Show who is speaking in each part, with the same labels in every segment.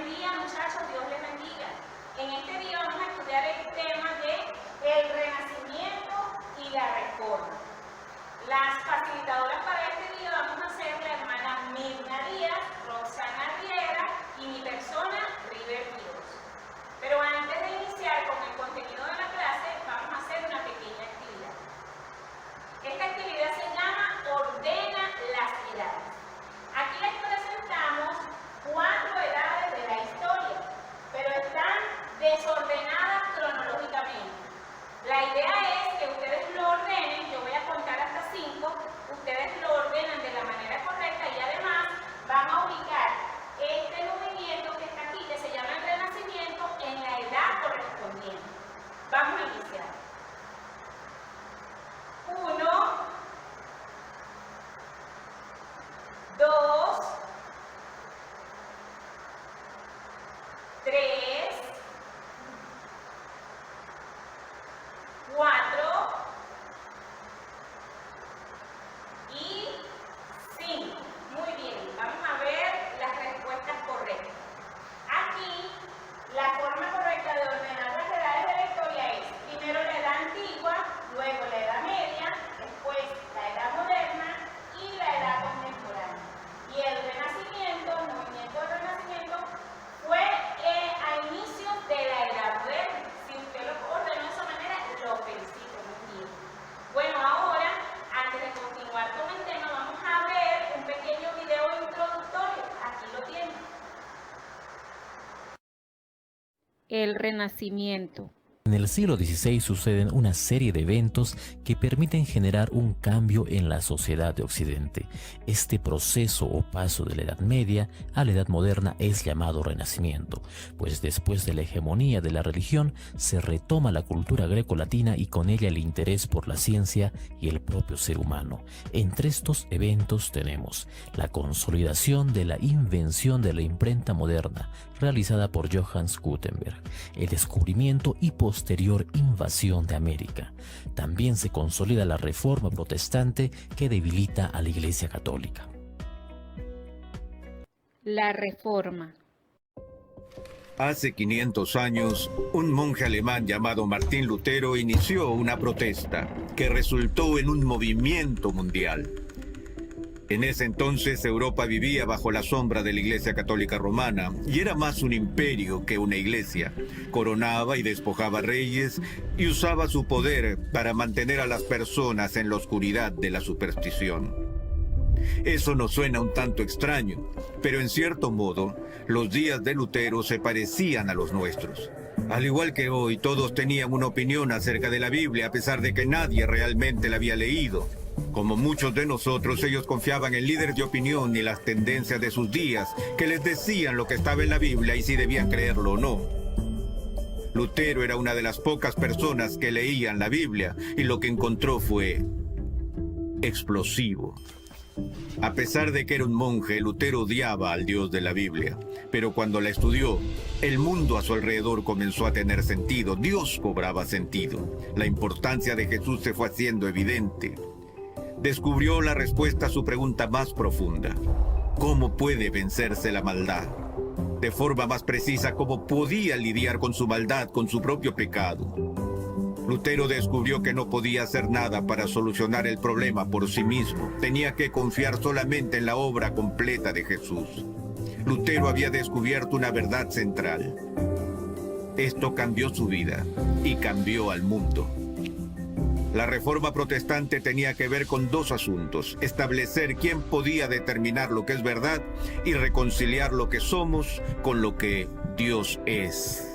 Speaker 1: Buen día, muchachos, Dios les bendiga. En este día vamos a estudiar el tema de el Renacimiento y la Reforma. Las facilitadoras para este día vamos a ser la hermana Mirna Díaz, Roxana Riera y mi persona, River Quiroz. Pero antes de iniciar con el contenido de la clase, vamos a hacer una pequeña actividad. Esta actividad se llama Ordena las edades. Aquí les presentamos 4 edades de la historia, pero están desordenadas cronológicamente. La idea es que ustedes lo ordenen, yo voy a contar hasta 5, ustedes lo ordenan de la manera correcta y además van a ubicar este movimiento que está aquí, que se llama el Renacimiento, en la edad correspondiente. Vamos a iniciar. 1, 2, 3, 4 y 5. Muy bien, vamos a ver las respuestas correctas. Aquí, la forma correcta de ordenar las edades de la historia es primero la edad antigua, luego la edad media, después la edad moderna y la edad contemporánea. Y el Renacimiento, el movimiento del Renacimiento, fue a inicios de la edad moderna. Si usted lo ordenó de esa manera, lo felicito, muy bien. Bueno, ahora, antes de continuar con el tema, vamos a ver un pequeño video introductorio. Aquí lo tienen.
Speaker 2: El Renacimiento.
Speaker 3: En el siglo XVI suceden una serie de eventos que permiten generar un cambio en la sociedad de Occidente. Este proceso o paso de la Edad Media a la Edad Moderna es llamado Renacimiento, pues después de la hegemonía de la religión se retoma la cultura greco-latina y con ella el interés por la ciencia y el propio ser humano. Entre estos eventos tenemos la consolidación de la invención de la imprenta moderna, realizada por Johannes Gutenberg, el descubrimiento y posterior invasión de América. También se consolida la Reforma protestante que debilita a la Iglesia Católica.
Speaker 2: La Reforma.
Speaker 4: Hace 500 años, un monje alemán llamado Martín Lutero inició una protesta que resultó en un movimiento mundial. En ese entonces Europa vivía bajo la sombra de la Iglesia Católica Romana y era más un imperio que una iglesia. Coronaba y despojaba reyes y usaba su poder para mantener a las personas en la oscuridad de la superstición. Eso nos suena un tanto extraño, pero en cierto modo, los días de Lutero se parecían a los nuestros. Al igual que hoy, todos tenían una opinión acerca de la Biblia a pesar de que nadie realmente la había leído. Como muchos de nosotros, ellos confiaban en líderes de opinión y las tendencias de sus días, que les decían lo que estaba en la Biblia y si debían creerlo o no. Lutero era una de las pocas personas que leían la Biblia y lo que encontró fue explosivo. A pesar de que era un monje, Lutero odiaba al Dios de la Biblia. Pero cuando la estudió, el mundo a su alrededor comenzó a tener sentido. Dios cobraba sentido. La importancia de Jesús se fue haciendo evidente. Descubrió la respuesta a su pregunta más profunda. ¿Cómo puede vencerse la maldad? De forma más precisa, ¿cómo podía lidiar con su maldad, con su propio pecado? Lutero descubrió que no podía hacer nada para solucionar el problema por sí mismo. Tenía que confiar solamente en la obra completa de Jesús. Lutero había descubierto una verdad central. Esto cambió su vida y cambió al mundo. La Reforma protestante tenía que ver con 2 asuntos: establecer quién podía determinar lo que es verdad y reconciliar lo que somos con lo que Dios es.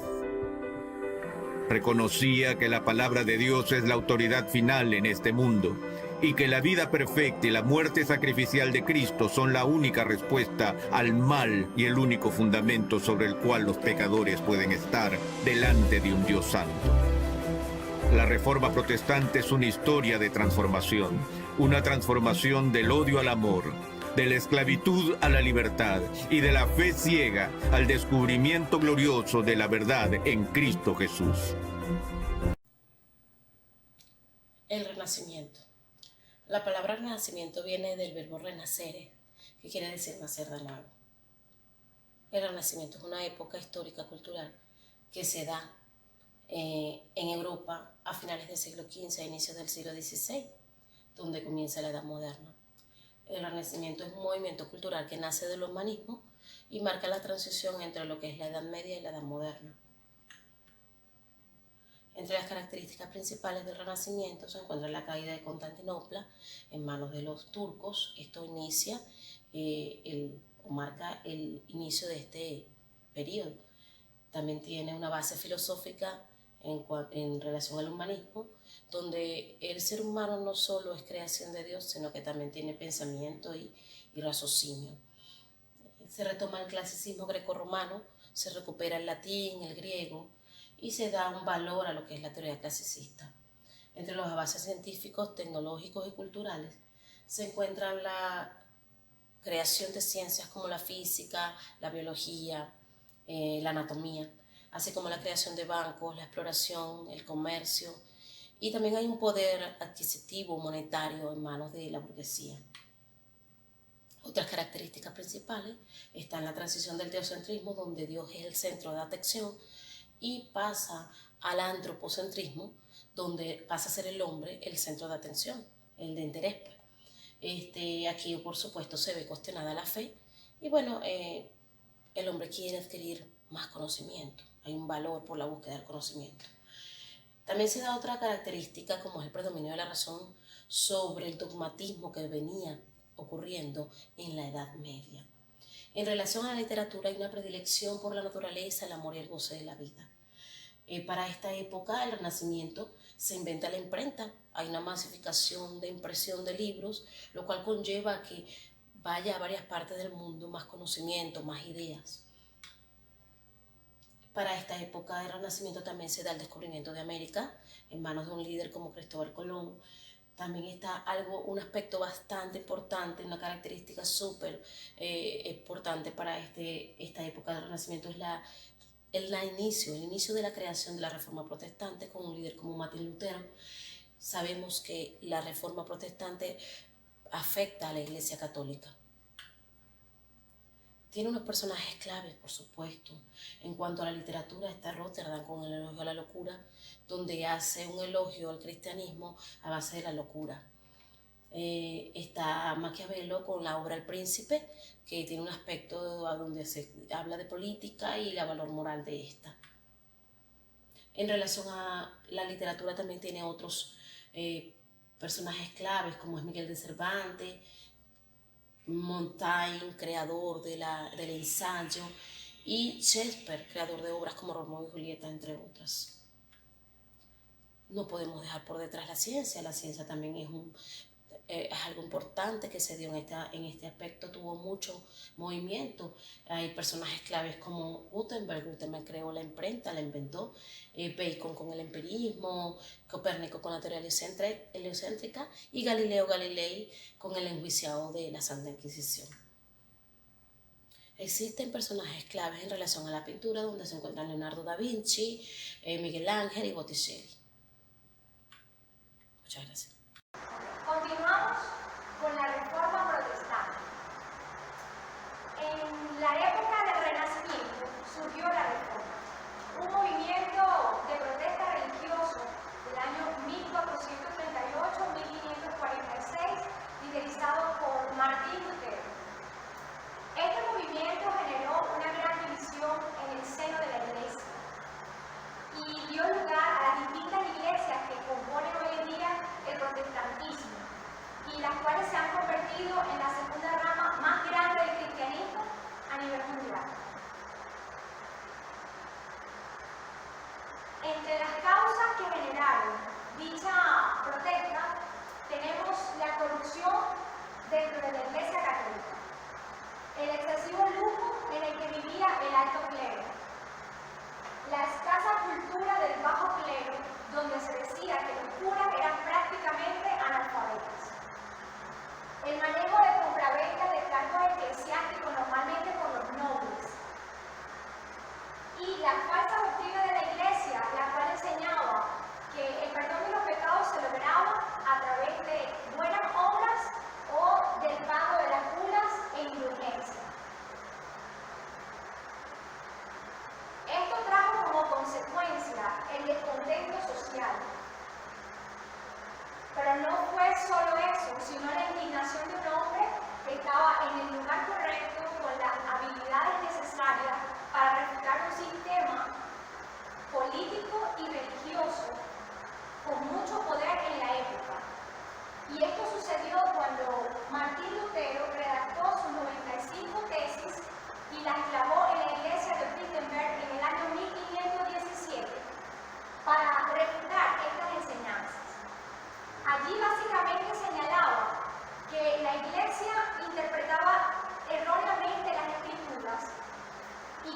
Speaker 4: Reconocía que la palabra de Dios es la autoridad final en este mundo y que la vida perfecta y la muerte sacrificial de Cristo son la única respuesta al mal y el único fundamento sobre el cual los pecadores pueden estar delante de un Dios santo. La Reforma protestante es una historia de transformación, una transformación del odio al amor, de la esclavitud a la libertad y de la fe ciega al descubrimiento glorioso de la verdad en Cristo Jesús.
Speaker 5: El Renacimiento. La palabra renacimiento viene del verbo renacere, que quiere decir nacer de nuevo. El Renacimiento es una época histórica cultural que se da en Europa a finales del siglo XV a inicios del siglo XVI, donde comienza la Edad Moderna. El Renacimiento es un movimiento cultural que nace del humanismo y marca la transición entre lo que es la Edad Media y la Edad Moderna. Entre las características principales del Renacimiento se encuentra la caída de Constantinopla en manos de los turcos. Esto inicia marca el inicio de este periodo. También tiene una base filosófica en relación al humanismo, donde el ser humano no solo es creación de Dios, sino que también tiene pensamiento y raciocinio. Se retoma el clasicismo grecorromano, se recupera el latín, el griego, y se da un valor a lo que es la teoría clasicista. Entre los avances científicos, tecnológicos y culturales se encuentran la creación de ciencias como la física, la biología, la anatomía, así como la creación de bancos, la exploración, el comercio, y también hay un poder adquisitivo monetario en manos de la burguesía. Otras características principales están la transición del teocentrismo, donde Dios es el centro de atención, y pasa al antropocentrismo, donde pasa a ser el hombre el centro de atención, el de interés. Aquí, por supuesto, se ve cuestionada la fe, y bueno, el hombre quiere adquirir más conocimiento, hay un valor por la búsqueda del conocimiento. También se da otra característica, como es el predominio de la razón sobre el dogmatismo que venía ocurriendo en la Edad Media. En relación a la literatura hay una predilección por la naturaleza, el amor y el goce de la vida. Para esta época, el Renacimiento, se inventa la imprenta, hay una masificación de impresión de libros, lo cual conlleva a que vaya a varias partes del mundo más conocimiento, más ideas. Para esta época del Renacimiento también se da el descubrimiento de América en manos de un líder como Cristóbal Colón. También está un aspecto bastante importante, una característica súper importante para esta época del Renacimiento es el inicio de la creación de la Reforma Protestante con un líder como Martín Lutero. Sabemos que la Reforma Protestante afecta a la Iglesia Católica. Tiene unos personajes claves, por supuesto. En cuanto a la literatura, está Rotterdam con el elogio a la locura, donde hace un elogio al cristianismo a base de la locura. Está Maquiavelo con la obra El Príncipe, que tiene un aspecto donde se habla de política y el valor moral de esta. En relación a la literatura también tiene otros personajes claves, como es Miguel de Cervantes, Montaigne, creador del ensayo, y Shakespeare, creador de obras como Romeo y Julieta, entre otras. No podemos dejar por detrás la ciencia también es algo importante que se dio en este aspecto, tuvo mucho movimiento. Hay personajes claves como Gutenberg creó la imprenta, la inventó, Bacon con el empirismo, Copérnico con la teoría heliocéntrica y Galileo Galilei con el enjuiciado de la Santa Inquisición. Existen personajes claves en relación a la pintura, donde se encuentran Leonardo da Vinci, Miguel Ángel y Botticelli. Muchas gracias.
Speaker 6: Continuamos con la Reforma Protestante. En la época del Renacimiento surgió la Reforma, un movimiento de protesta religioso del año 1438-1546, liderizado por Martín Lutero. Este movimiento generó una gran división en el seno de la Iglesia y dio lugar a las distintas iglesias que componen hoy en día el protestantismo, y las cuales se han convertido en la segunda rama más grande del cristianismo a nivel mundial. Entre las causas que generaron dicha protesta tenemos la corrupción dentro de la Iglesia Católica, el excesivo lujo en el que vivía el alto clero, la escasa cultura del bajo clero, donde se decía que los curas eran prácticamente analfabetos, el manejo de compraventa de cargos eclesiásticos normalmente por los nobles, y la falsa doctrina de la Iglesia, la cual enseñaba que el perdón de los pecados se lograba a través de buenas obras o del pago de las curas e indulgencia.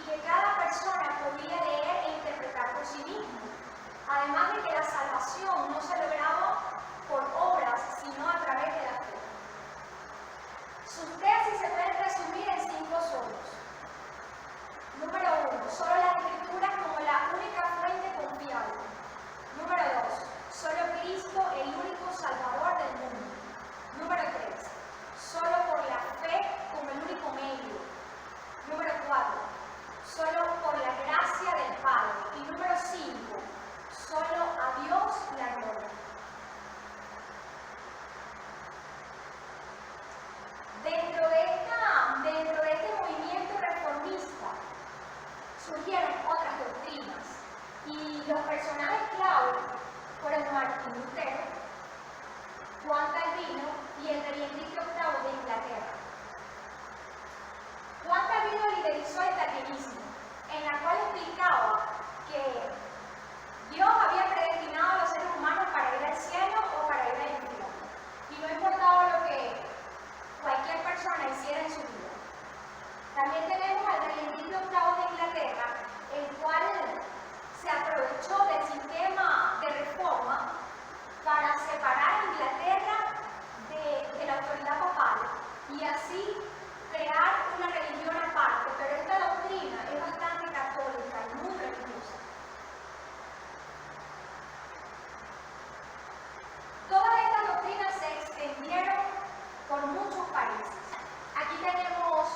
Speaker 6: que cada persona podía leer e interpretar por sí mismo. Además de que la salvación no se lograba por obras, sino a través de la fe. Sus tesis se pueden resumir en 5 solos. Número 1, solo las Escrituras como la única fuente confiable. Número 2, solo Cristo el único Salvador del mundo. Número 3, solo por la fe como el único medio. Número 4, solo por la gracia del Padre. Y número 5, solo a Dios la gloria. Dentro de este movimiento reformista surgieron otras doctrinas y los personajes clave fueron Martín Lutero, Juan Calvino y el rey Enrique VIII de Inglaterra. Juan Calvino liderizó el calvinismo, en la cual explicaba que Dios había predestinado a los seres humanos para ir al cielo o para ir al infierno, y no importaba lo que cualquier persona hiciera en su vida. También tenemos al rey Enrique VIII de Inglaterra, el cual se aprovechó del sistema de reforma para separar a Inglaterra de la autoridad papal y así crear una religión aparte, pero esta doctrina es bastante católica y muy religiosa. Todas estas doctrinas se extendieron por muchos países. Aquí tenemos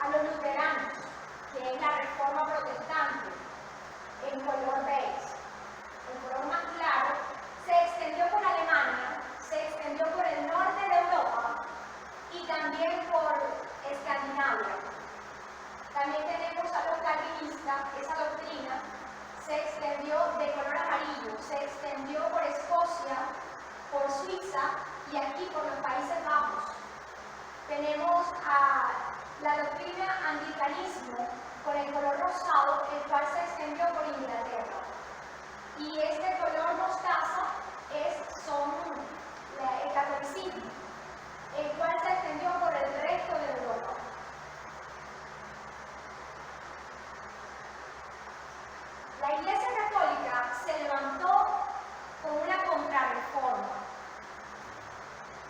Speaker 6: a los luteranos, que es la reforma protestante, en color beige. El color más claro se extendió por Alemania, se extendió por el norte de Europa y también por Escandinavia. También tenemos a los calvinistas, esa doctrina se extendió de color amarillo, se extendió por Escocia, por Suiza y aquí por los Países Bajos. Tenemos a la doctrina anglicanismo con el color rosado, el cual se extendió por Inglaterra. Y este color mostaza son el catolicismo, el cual se extendió por el resto de Europa. La Iglesia Católica se levantó con una contrarreforma,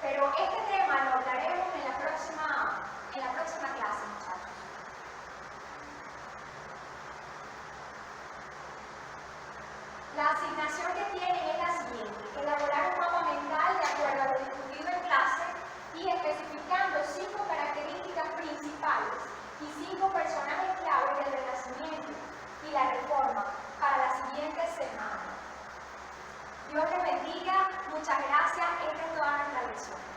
Speaker 6: pero este tema lo hablaremos en la próxima clase, muchachos. La asignación que tienen es la siguiente: elaborar un mapa mental de acuerdo a lo discutido en clase y especificando 5 características principales y 5 personajes clave del Renacimiento y la Reforma para la siguiente semana. Dios les bendiga, muchas gracias, esta es toda nuestra lección.